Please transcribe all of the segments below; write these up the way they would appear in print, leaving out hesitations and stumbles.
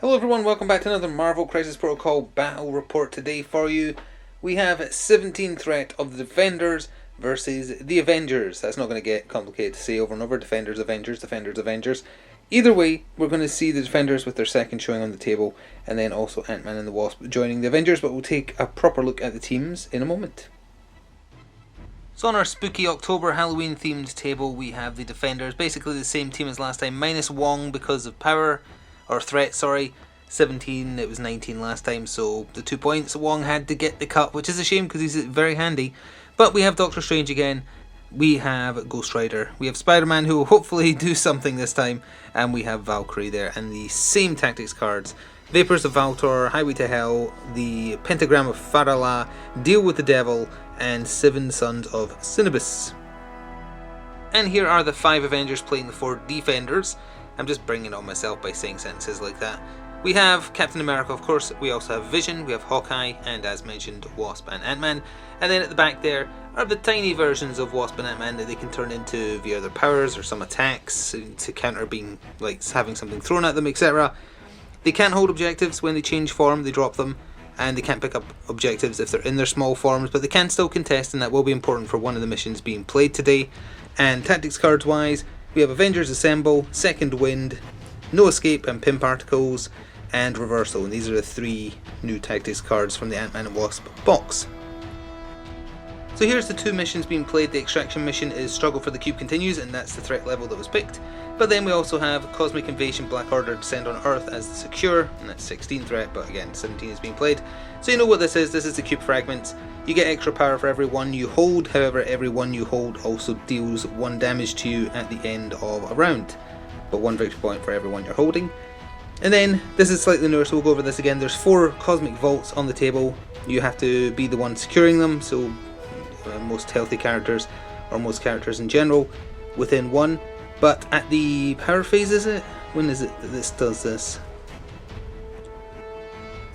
Hello everyone, welcome back to another Marvel Crisis Protocol battle report today for you. We have 17 threat of the Defenders versus the Avengers. That's not going to get complicated to say over and over. Defenders, Avengers, Defenders, Avengers. Either way, we're going to see the Defenders with their second showing on the table, and then also Ant-Man and the Wasp joining the Avengers, but we'll take a proper look at the teams in a moment. So on our spooky October Halloween themed table, we have the Defenders, basically the same team as last time, minus Wong because of power. Or threat, sorry. 17, it was 19 last time, so the 2 points. Wong had to get the cut, which is a shame because he's very handy. But we have Doctor Strange again. We have Ghost Rider. We have Spider-Man, who will hopefully do something this time. And we have Valkyrie there. And the same tactics cards. Vapors of Valtor, Highway to Hell, the Pentagram of Farala, Deal with the Devil, and Seven Sons of Cinnabis. And here are the 5 Avengers playing the 4 Defenders. I'm just bringing it on myself by saying sentences like that. We have Captain America, of course. We also have Vision, we have Hawkeye, and as mentioned, Wasp and Ant-Man. And then at the back there are the tiny versions of Wasp and Ant-Man that they can turn into via their powers or some attacks to counter being like having something thrown at them, etc. They can't hold objectives when they change form, they drop them, and they can't pick up objectives if they're in their small forms, but they can still contest, and that will be important for one of the missions being played today. And tactics cards wise, we have Avengers Assemble, Second Wind, No Escape and Pin Particles, and Reversal. And these are the 3 new tactics cards from the Ant-Man and Wasp box. So here's the 2 missions being played. The Extraction mission is Struggle for the Cube Continues, and that's the threat level that was picked. But then we also have Cosmic Invasion Black Order Descend on Earth as the Secure, and that's 16 threat, but again 17 is being played. So you know what this is. This is the Cube Fragments. You get extra power for every one you hold, however every one you hold also deals 1 damage to you at the end of a round. But 1 victory point for every one you're holding. And then, this is slightly newer, so we'll go over this again. There's 4 Cosmic Vaults on the table. You have to be the one securing them, so most healthy characters, or most characters in general, within 1. But at the power phase, is it? When is it that this does this?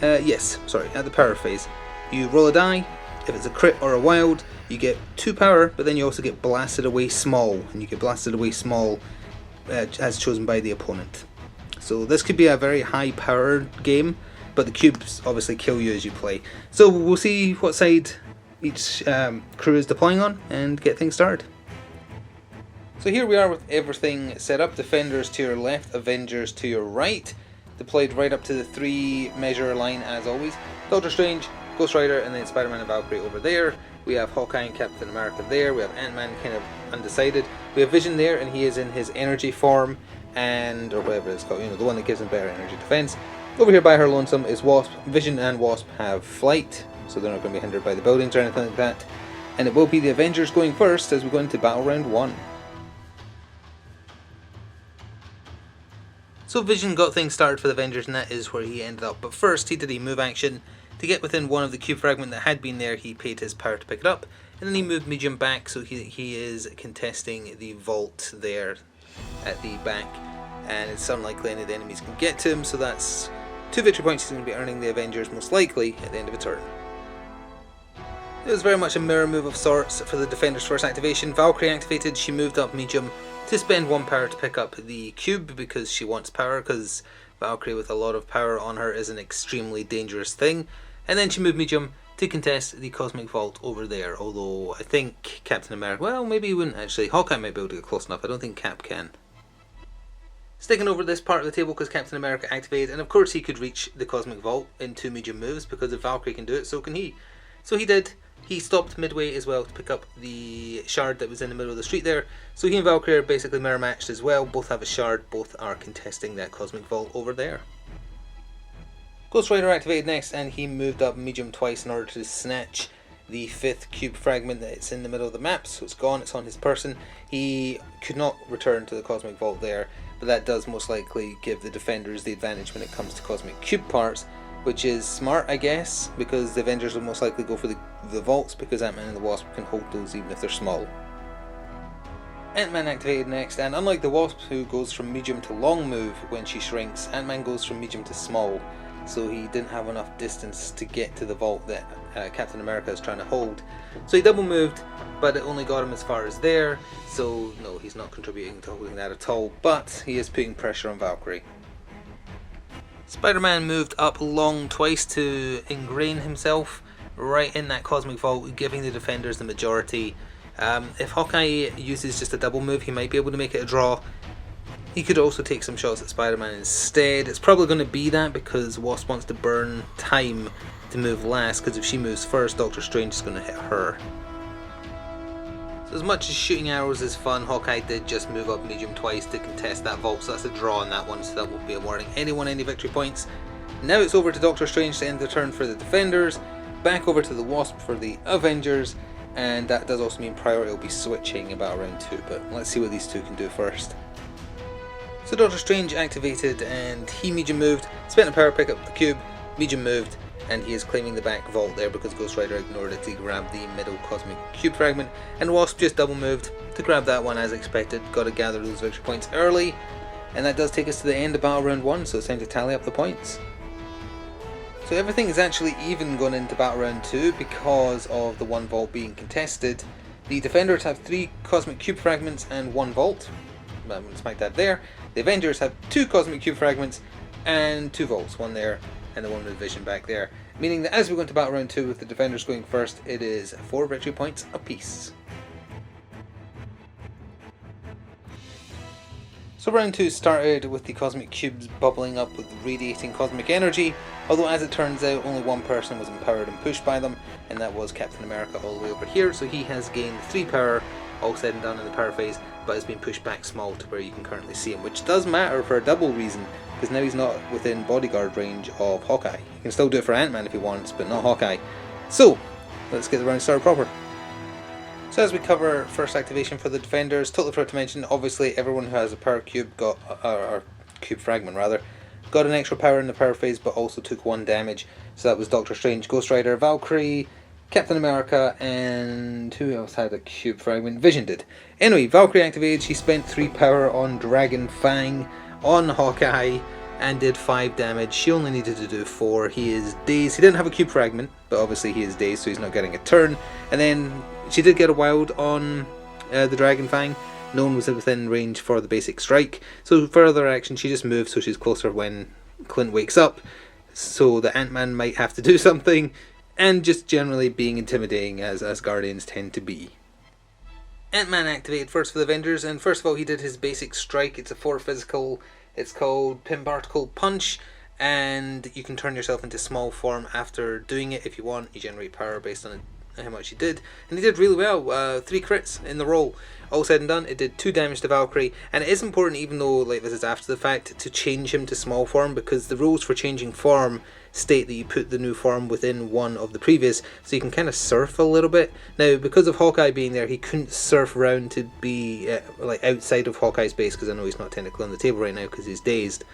Yes, sorry, at the power phase. You roll a die. If it's a crit or a wild, you get 2 power, but then you also get blasted away small, and you get blasted away small as chosen by the opponent. So this could be a very high powered game, but the cubes obviously kill you as you play. So we'll see what side each crew is deploying on and get things started. So here we are with everything set up. Defenders to your left, Avengers to your right. Deployed right up to the 3 measure line as always. Doctor Strange, Ghost Rider, and then Spider-Man and Valkyrie over there. We have Hawkeye and Captain America there. We have Ant-Man kind of undecided. We have Vision there, and he is in his energy form, or whatever it's called, you know, the one that gives him better energy defense. Over here by her lonesome is Wasp. Vision and Wasp have flight, so they're not going to be hindered by the buildings or anything like that. And it will be the Avengers going first as we go into battle round 1. So Vision got things started for the Avengers, and that is where he ended up. But first, he did a move action. To get within 1 of the cube fragment that had been there, he paid his power to pick it up. And then he moved Medium back, so he is contesting the vault there at the back. And it's unlikely any of the enemies can get to him, so that's 2 victory points he's going to be earning the Avengers most likely at the end of a turn. It was very much a mirror move of sorts for the Defender's first activation. Valkyrie activated, she moved up Medium to spend 1 power to pick up the cube because she wants power, because Valkyrie with a lot of power on her is an extremely dangerous thing. And then she moved Medium to contest the Cosmic Vault over there, although I think Captain America, well maybe he wouldn't actually, Hawkeye might be able to get close enough, I don't think Cap can. Sticking over this part of the table because Captain America activated, and of course he could reach the Cosmic Vault in 2 medium moves, because if Valkyrie can do it, so can he. So he did. He stopped midway as well to pick up the shard that was in the middle of the street there. So he and Valkyrie are basically mirror matched as well. Both have a shard, both are contesting that Cosmic Vault over there. Ghost Rider activated next, and he moved up Medium twice in order to snatch the 5th cube fragment that's in the middle of the map. So it's gone, it's on his person. He could not return to the Cosmic Vault there, but that does most likely give the Defenders the advantage when it comes to Cosmic Cube parts, which is smart, I guess, because the Avengers will most likely go for the vaults, because Ant-Man and the Wasp can hold those even if they're small. Ant-Man activated next, and unlike the Wasp, who goes from medium to long move when she shrinks, Ant-Man goes from medium to small, so he didn't have enough distance to get to the vault that Captain America is trying to hold. So he double moved, but it only got him as far as there, so no, he's not contributing to holding that at all, but he is putting pressure on Valkyrie. Spider-Man moved up long twice to ingrain himself right in that cosmic vault, giving the Defenders the majority. If Hawkeye uses just a double move, he might be able to make it a draw. He could also take some shots at Spider-Man instead. It's probably going to be that because Wasp wants to burn time to move last, because if she moves first, Doctor Strange is going to hit her. So as much as shooting arrows is fun, Hawkeye did just move up medium twice to contest that vault, so that's a draw on that one, so that won't be awarding anyone any victory points. Now it's over to Doctor Strange to end the turn for the Defenders, back over to the Wasp for the Avengers, and that does also mean priority will be switching about round 2, but let's see what these two can do first. So Doctor Strange activated and he medium moved, spent a power pick up the cube, medium moved, and he is claiming the back vault there because Ghost Rider ignored it to grab the middle cosmic cube fragment, and Wasp just double moved to grab that one as expected. Got to gather those victory points early, and that does take us to the end of battle round 1, so it's time to tally up the points. So everything is actually even going into battle round 2 because of the one vault being contested. The Defenders have 3 cosmic cube fragments and 1 vault. I'm going to smack that there. The Avengers have 2 cosmic cube fragments and 2 vaults, one there and the one with vision back there. Meaning that as we go into battle round 2 with the Defenders going first, it is 4 victory points apiece. So round 2 started with the cosmic cubes bubbling up with radiating cosmic energy, although as it turns out only one person was empowered and pushed by them, and that was Captain America all the way over here, so he has gained 3 power, all said and done in the power phase, but has been pushed back small to where you can currently see him, which does matter for a double reason, because now he's not within bodyguard range of Hawkeye. He can still do it for Ant-Man if he wants, but not Hawkeye. So, let's get the round started proper. So as we cover first activation for the Defenders, totally forgot to mention, obviously everyone who has a power cube got, or cube fragment rather, got an extra power in the power phase, but also took 1 damage. So that was Doctor Strange, Ghost Rider, Valkyrie, Captain America, and who else had a cube fragment? Vision did. Anyway, Valkyrie activated, she spent 3 power on Dragon Fang on Hawkeye and did 5 damage. She only needed to do 4. He is dazed. He didn't have a cube fragment, but obviously he is dazed, so he's not getting a turn. And then she did get a wild on the Dragon Fang. No one was within range for the basic strike. So further action, she just moved so she's closer when Clint wakes up, so the Ant-Man might have to do something, and just generally being intimidating as Guardians tend to be. Ant-Man activated first for the Avengers, and first of all he did his basic strike. It's a 4 physical, it's called Pin Particle Punch, and you can turn yourself into small form after doing it if you want. You generate power based on how much you did, and he did really well. 3 crits in the roll. All said and done, it did 2 damage to Valkyrie, and it is important, even though like this is after the fact, to change him to small form, because the rules for changing form state that you put the new form within one of the previous, so you can kind of surf a little bit. Now, because of Hawkeye being there, he couldn't surf around to be like outside of Hawkeye's base, because I know he's not technically on the table right now because he's dazed.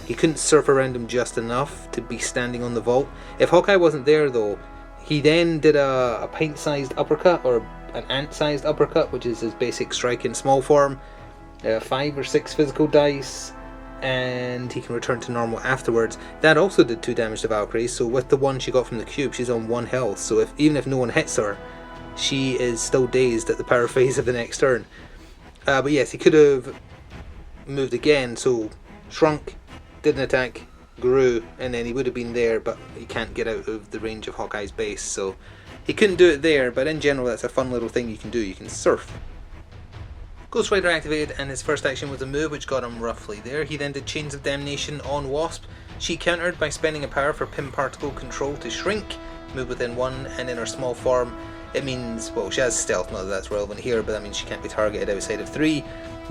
He couldn't surf around him just enough to be standing on the vault. If Hawkeye wasn't there though, he then did a pint-sized uppercut, or an ant-sized uppercut, which is his basic strike in small form. 5 or 6 physical dice, and he can return to normal afterwards. That also did 2 damage to Valkyrie, so with the 1 she got from the cube, she's on 1 health, so even if no one hits her, she is still dazed at the power phase of the next turn. But yes, he could have moved again, so shrunk, did an attack, grew, and then he would have been there, but he can't get out of the range of Hawkeye's base, so he couldn't do it there. But in general, that's a fun little thing you can do. You can surf. Ghost Rider activated, and his first action was a move which got him roughly there. He then did Chains of Damnation on Wasp. She countered by spending a power for Pin Particle Control to shrink, move within 1, and in her small form it means, well, she has stealth, not that that's relevant here, but that means she can't be targeted outside of 3.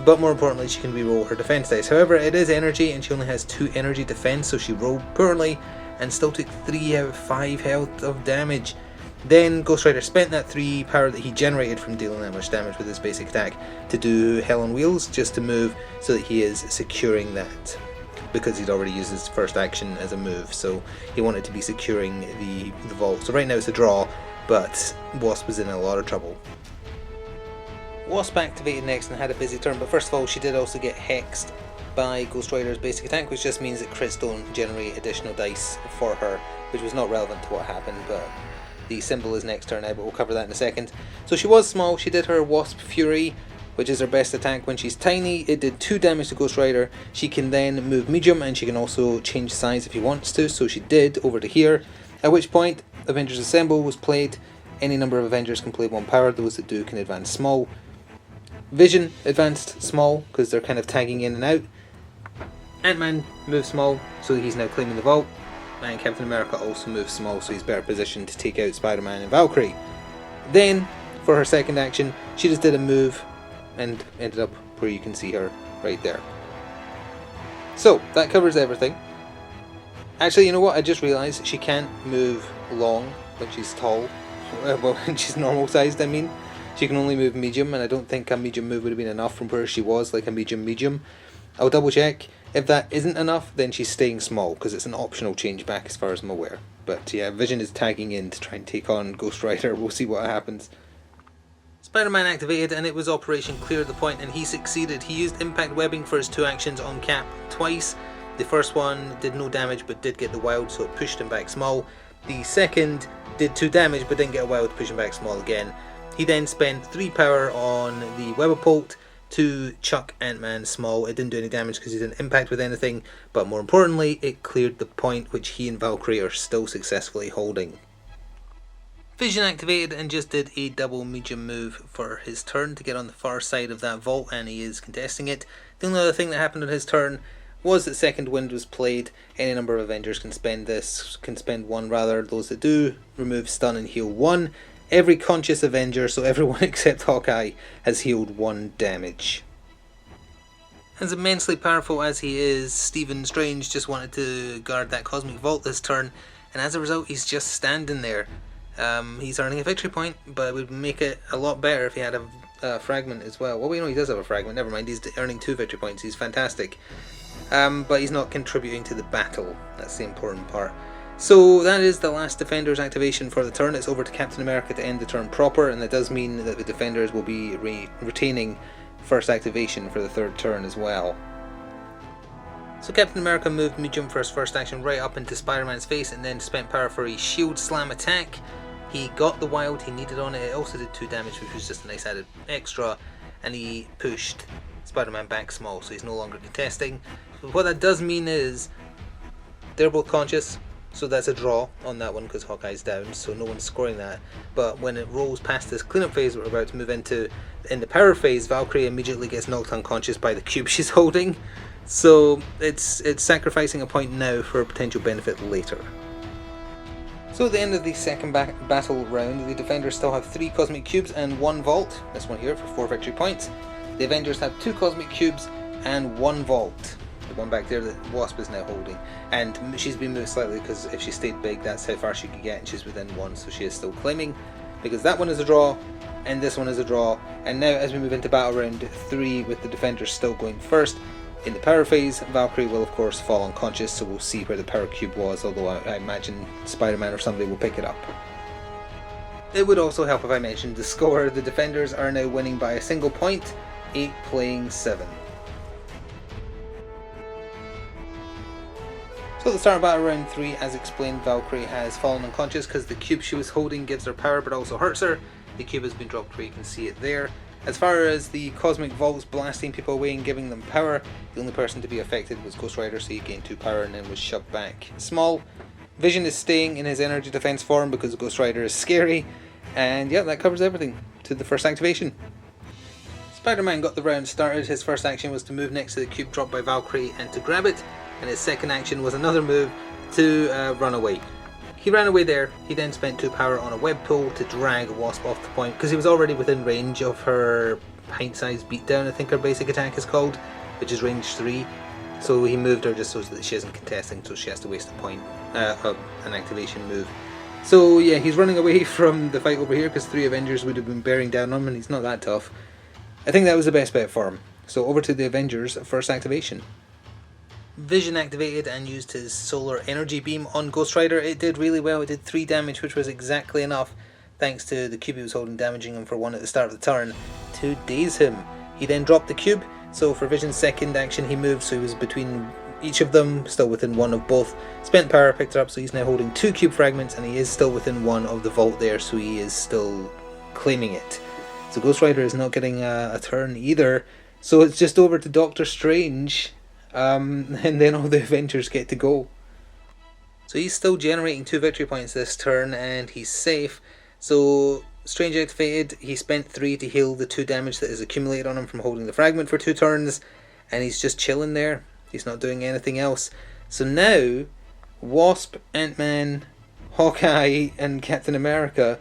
But more importantly, she can reroll her defense dice. However, it is energy, and she only has 2 energy defense, so she rolled poorly and still took 3 out of 5 health of damage. Then Ghost Rider spent that 3 power that he generated from dealing that much damage with his basic attack to do Hell on Wheels, just to move so that he is securing that, because he'd already used his first action as a move, so he wanted to be securing the vault. So right now it's a draw, but Wasp was in a lot of trouble. Wasp activated next and had a busy turn, but first of all she did also get hexed by Ghost Rider's basic attack, which just means that crits don't generate additional dice for her, which was not relevant to what happened, but the symbol is next turn now, but we'll cover that in a second. So she was small, she did her Wasp Fury, which is her best attack when she's tiny. It did 2 damage to Ghost Rider. She can then move medium, and she can also change size if she wants to, so she did over to here. At which point, Avengers Assemble was played. Any number of Avengers can play 1 power. Those that do can advance small. Vision advanced small, because they're kind of tagging in and out. Ant-Man moves small, so he's now claiming the vault. And Captain America also moves small, so he's better positioned to take out Spider-Man and Valkyrie. Then, for her second action, she just did a move and ended up where you can see her right there. So, that covers everything. Actually, you know what? I just realised she can't move long when she's tall. Well, when she's normal sized, I mean. She can only move medium, and I don't think a medium move would have been enough from where she was, like a medium. I'll double check. If that isn't enough, then she's staying small, because it's an optional change back as far as I'm aware. But yeah, Vision is tagging in to try and take on Ghost Rider. We'll see what happens. Spider-Man activated, and it was Operation Clear the Point, and he succeeded. He used Impact Webbing for his 2 actions on Cap twice. The first one did no damage, but did get the wild, so it pushed him back small. The second did 2 damage, but didn't get a wild, to push him back small again. He then spent 3 power on the Webapult to chuck Ant-Man small. It didn't do any damage because he didn't impact with anything, but more importantly, it cleared the point, which he and Valkyrie are still successfully holding. Vision activated and just did a double medium move for his turn to get on the far side of that vault, and he is contesting it. The only other thing that happened on his turn was that Second Wind was played. Any number of Avengers can spend 1 rather. Those that do remove stun and heal 1. Every conscious Avenger, so everyone except Hawkeye, has healed 1 damage. As immensely powerful as he is, Stephen Strange just wanted to guard that Cosmic Vault this turn, and as a result he's just standing there. He's earning a victory point, but it would make it a lot better if he had a fragment as well. Well, we know he does have a fragment, never mind, he's earning 2 victory points, he's fantastic. But he's not contributing to the battle, that's the important part. So that is the last Defenders activation for the turn. It's over to Captain America to end the turn proper, and that does mean that the Defenders will be retaining first activation for the 3rd turn as well. So Captain America moved medium for his first action right up into Spider-Man's face, and then spent power for a shield slam attack. He got the wild he needed on it. It also did 2 damage, which was just a nice added extra, and he pushed Spider-Man back small, so he's no longer contesting. So what that does mean is they're both conscious. So that's a draw on that one because Hawkeye's down, so no one's scoring that. But when it rolls past this cleanup phase we're about to move into, in the power phase, Valkyrie immediately gets knocked unconscious by the cube she's holding. So it's sacrificing a point now for a potential benefit later. So at the end of the second battle round, the Defenders still have 3 Cosmic Cubes and 1 Vault. This one here for 4 victory points. The Avengers have 2 Cosmic Cubes and 1 Vault. The one back there that Wasp is now holding, and she's been moved slightly because if she stayed big that's how far she could get, and she's within 1, so she is still claiming, because that one is a draw and this one is a draw. And now as we move into battle round 3 with the Defenders still going first, in the power phase Valkyrie will of course fall unconscious, so we'll see where the power cube was, although I imagine Spider-Man or somebody will pick it up. It would also help if I mentioned the score. The Defenders are now winning by a single point, 8 playing 7. So at the start of battle round 3, as explained, Valkyrie has fallen unconscious because the cube she was holding gives her power but also hurts her. The cube has been dropped where you can see it there. As far as the Cosmic Vaults blasting people away and giving them power, the only person to be affected was Ghost Rider, so he gained 2 power and then was shoved back small. Vision is staying in his energy defense form because Ghost Rider is scary. And yeah, that covers everything to the first activation. Spider-Man got the round started. His first action was to move next to the cube dropped by Valkyrie and to grab it. And his second action was another move to run away. He ran away there. He then spent 2 power on a web pull to drag Wasp off the point because he was already within range of her pint-sized beatdown, I think her basic attack is called, which is range 3. So he moved her just so that she isn't contesting, so she has to waste a point, an activation move. So yeah, he's running away from the fight over here because 3 Avengers would have been bearing down on him, and he's not that tough. I think that was the best bet for him. So over to the Avengers, first activation. Vision activated and used his solar energy beam on Ghost Rider. It did really well. It did 3 damage, which was exactly enough, thanks to the cube he was holding damaging him for 1 at the start of the turn, to daze him. He then dropped the cube, so for Vision's second action he moved, so he was between each of them, still within 1 of both. Spent power, picked her up, so he's now holding 2 cube fragments, and he is still within 1 of the vault there, so he is still claiming it. So Ghost Rider is not getting a turn either. So it's just over to Doctor Strange, and then all the Avengers get to go. So he's still generating 2 victory points this turn, and he's safe. So Strange activated, he spent 3 to heal the 2 damage that is accumulated on him from holding the fragment for 2 turns, and he's just chilling there. He's not doing anything else. So now, Wasp, Ant-Man, Hawkeye, and Captain America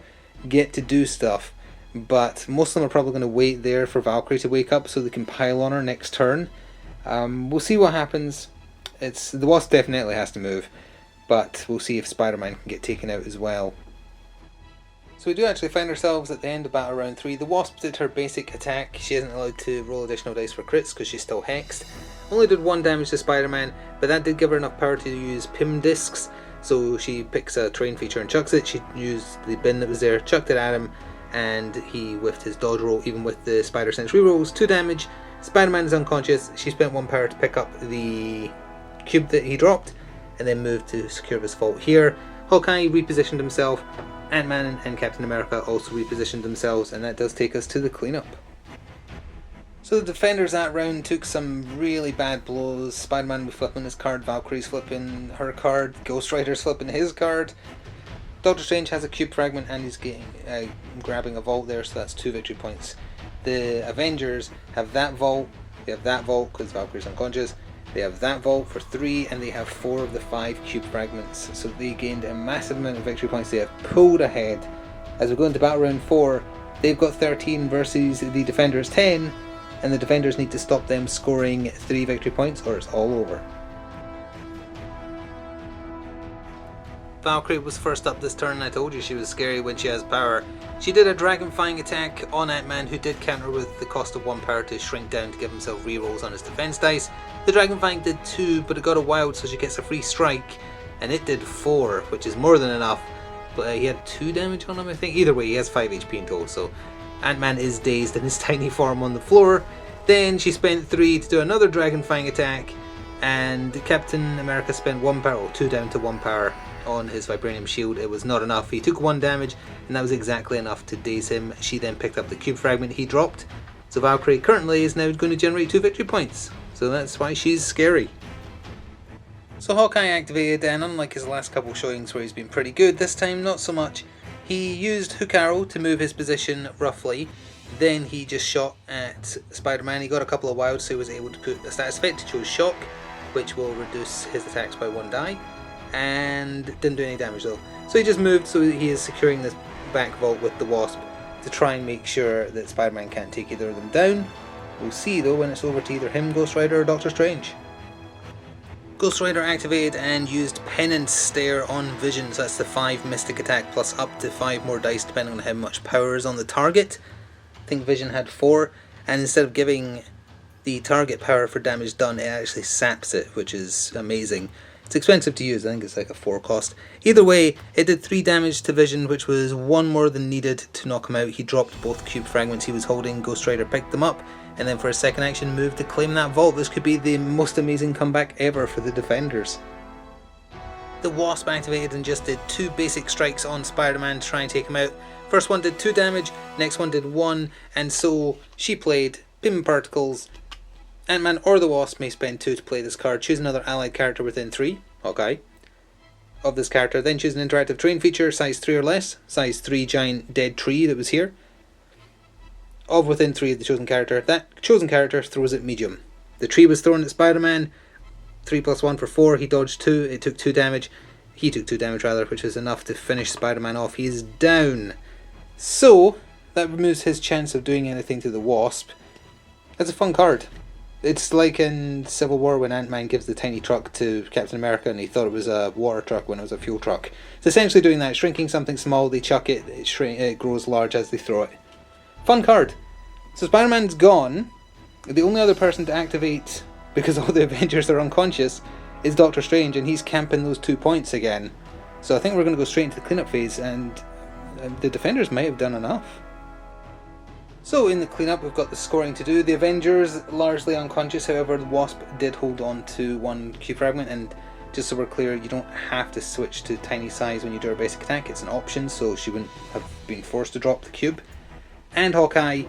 get to do stuff. But most of them are probably going to wait there for Valkyrie to wake up so they can pile on her next turn. We'll see what happens. The Wasp definitely has to move, but we'll see if Spider-Man can get taken out as well. So we do actually find ourselves at the end of battle round 3. The Wasp did her basic attack. She isn't allowed to roll additional dice for crits because she's still hexed. Only did 1 damage to Spider-Man, but that did give her enough power to use PIM discs. So she picks a terrain feature and chucks it. She used the bin that was there, chucked it at him, and he whiffed his dodge roll even with the Spider Sense rerolls. 2 damage. Spider-Man is unconscious. She spent 1 power to pick up the cube that he dropped and then moved to secure his vault here. Hawkeye repositioned himself. Ant-Man and Captain America also repositioned themselves, and that does take us to the cleanup. So the Defenders that round took some really bad blows. Spider-Man was flipping his card, Valkyrie's flipping her card, Ghost Rider's flipping his card. Doctor Strange has a cube fragment and he's grabbing a vault there, so that's 2 victory points. The Avengers have that vault, they have that vault because Valkyrie's unconscious, they have that vault for 3, and they have 4 of the 5 cube fragments, so they gained a massive amount of victory points. They have pulled ahead. As we go into battle round 4, they've got 13 versus the Defenders 10, and the Defenders need to stop them scoring 3 victory points or it's all over. Valkyrie was first up this turn. I told you she was scary when she has power. She did a Dragon Flying attack on Ant-Man, who did counter with the cost of 1 power to shrink down to give himself rerolls on his defense dice. The Dragon Flying did 2, but it got a wild, so she gets a free strike, and it did 4, which is more than enough. But he had 2 damage on him, I think. Either way, he has 5 HP in total, so Ant-Man is dazed in his tiny form on the floor. Then she spent 3 to do another Dragon Flying attack, and Captain America spent 1 power, or 2 down to 1 power on his vibranium shield. It was not enough. He took 1 damage, and that was exactly enough to daze him. She then picked up the cube fragment he dropped. So Valkyrie currently is now going to generate 2 victory points. So that's why she's scary. So Hawkeye activated, and unlike his last couple showings where he's been pretty good, this time not so much. He used Hook Arrow to move his position roughly. Then he just shot at Spider-Man. He got a couple of wilds, so he was able to put a status effect. He chose Shock, which will reduce his attacks by 1 die. And didn't do any damage though. So he just moved, so he is securing this back vault with the Wasp to try and make sure that Spider-Man can't take either of them down. We'll see though when it's over to either him, Ghost Rider, or Doctor Strange. Ghost Rider activated and used Penance Stare on Vision, so that's the 5 mystic attack plus up to 5 more dice depending on how much power is on the target. I think Vision had 4, and instead of giving the target power for damage done, it actually saps it, which is amazing. It's expensive to use, I think it's like a 4 cost. Either way, it did 3 damage to Vision, which was 1 more than needed to knock him out. He dropped both cube fragments he was holding, Ghost Rider picked them up, and then for his second action moved to claim that vault. This could be the most amazing comeback ever for the Defenders. The Wasp activated and just did 2 basic strikes on Spider-Man to try and take him out. First one did 2 damage, next one did 1, and so she played Pim Particles. Ant-Man or the Wasp may spend 2 to play this card. Choose another allied character within 3, Hawkeye, of this character. Then choose an interactive terrain feature, size 3 or less, size 3 giant dead tree that was here, of within 3 of the chosen character. That chosen character throws it medium. The tree was thrown at Spider-Man, 3 plus 1 for 4, he dodged 2, it took 2 damage. He took 2 damage rather, which is enough to finish Spider-Man off. He is down. So, that removes his chance of doing anything to the Wasp. That's a fun card. It's like in Civil War when Ant-Man gives the tiny truck to Captain America and he thought it was a water truck when it was a fuel truck. It's essentially doing that, shrinking something small, they chuck it, it grows large as they throw it. Fun card. So Spider-Man's gone. The only other person to activate, because all the Avengers are unconscious, is Doctor Strange, and he's camping those 2 points again. So I think we're going to go straight into the cleanup phase, and the Defenders might have done enough. So in the cleanup we've got the scoring to do. The Avengers largely unconscious, however the Wasp did hold on to 1 cube fragment, and just so we're clear, you don't have to switch to tiny size when you do a basic attack, it's an option, so she wouldn't have been forced to drop the cube. and Hawkeye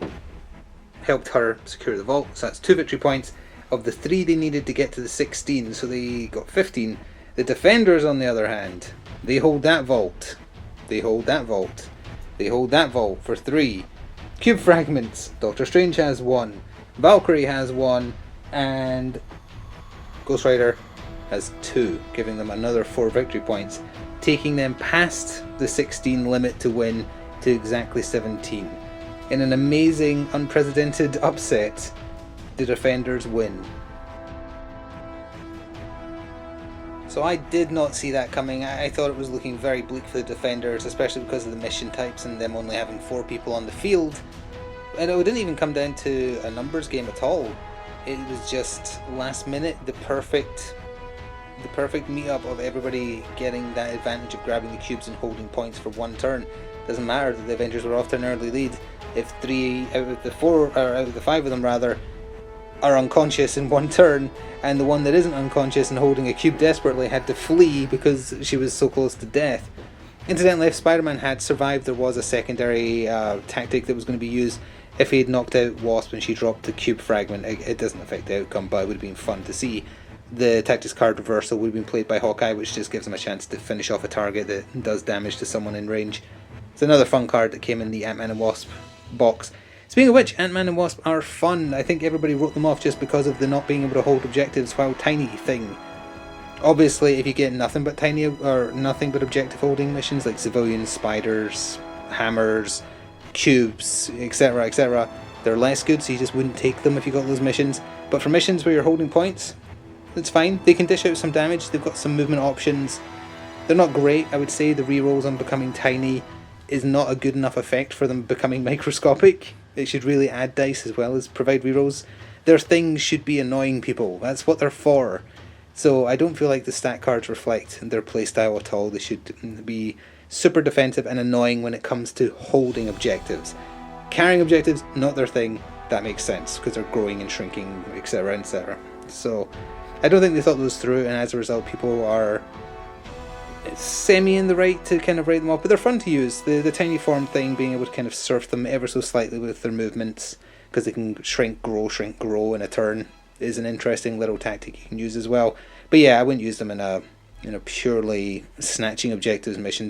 helped her secure the vault. So that's 2 victory points of the 3 they needed to get to the 16, so they got 15. The Defenders, on the other hand, they hold that vault. They hold that vault. They hold that vault for 3. Cube fragments. Doctor Strange has 1. Valkyrie has 1. And Ghost Rider has 2, giving them another 4 victory points, taking them past the 16 limit to win to exactly 17. In an amazing, unprecedented upset, the Defenders win. So I did not see that coming. I thought it was looking very bleak for the Defenders, especially because of the mission types and them only having 4 people on the field. And it didn't even come down to a numbers game at all. It was just last minute, the perfect meetup of everybody getting that advantage of grabbing the cubes and holding points for 1 turn. Doesn't matter that the Avengers were off to an early lead. If 3 out of the 4, or out of the 5 of them rather, are unconscious in 1 turn, and the one that isn't unconscious and holding a cube desperately had to flee because she was so close to death. Incidentally, if Spider-Man had survived, there was a secondary tactic that was going to be used. If he had knocked out Wasp and she dropped the cube fragment, it doesn't affect the outcome, but it would have been fun to see. The tactics card reversal would have been played by Hawkeye, which just gives him a chance to finish off a target that does damage to someone in range. It's another fun card that came in the Ant-Man and Wasp box. Speaking of which, Ant-Man and Wasp are fun. I think everybody wrote them off just because of the not being able to hold objectives while tiny thing. Obviously, if you get nothing but tiny or nothing but objective holding missions like civilians, spiders, hammers, cubes, etc., etc., they're less good, so you just wouldn't take them if you got those missions. But for missions where you're holding points, it's fine. They can dish out some damage. They've got some movement options. They're not great. I would say the rerolls on becoming tiny is not a good enough effect for them becoming microscopic. It should really add dice as well as provide rerolls. Their things should be annoying people. That's what they're for. So I don't feel like the stat cards reflect their playstyle at all. They should be super defensive and annoying when it comes to holding objectives. Carrying objectives, not their thing. That makes sense because they're growing and shrinking, etc., etc. So I don't think they thought those through, and as a result, people are semi in the right to kind of write them off. But they're fun to use. The tiny form thing, being able to kind of surf them ever so slightly with their movements, because they can shrink, grow in a turn, is an interesting little tactic you can use as well. But yeah, I wouldn't use them in a purely snatching objectives mission.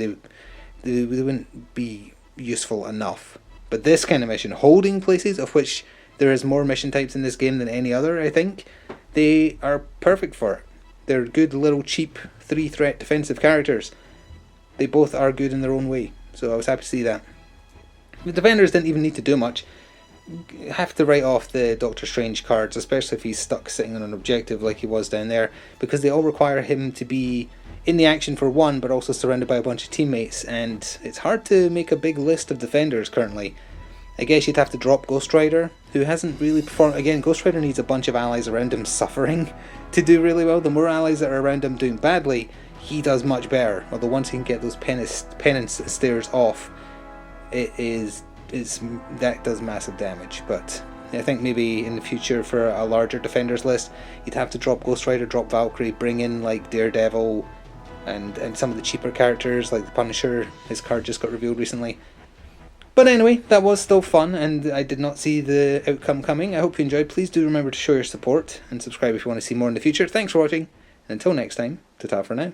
They wouldn't be useful enough. But this kind of mission, holding places, of which there is more mission types in this game than any other, I think, they are perfect for it. They're good little cheap 3-threat defensive characters. They both are good in their own way, so I was happy to see that. The Defenders didn't even need to do much. Have to write off the Doctor Strange cards, especially if he's stuck sitting on an objective like he was down there, because they all require him to be in the action for 1, but also surrounded by a bunch of teammates, and it's hard to make a big list of Defenders currently. I guess you'd have to drop Ghost Rider, who hasn't really performed. Again, Ghost Rider needs a bunch of allies around him suffering to do really well. The more allies that are around him doing badly, he does much better. Although once he can get those penance stairs off, that does massive damage. But I think maybe in the future for a larger Defenders list, you'd have to drop Ghost Rider, drop Valkyrie, bring in like Daredevil, and some of the cheaper characters like the Punisher. His card just got revealed recently. But anyway, that was still fun, and I did not see the outcome coming. I hope you enjoyed. Please do remember to show your support and subscribe if you want to see more in the future. Thanks for watching, and until next time, ta-ta for now.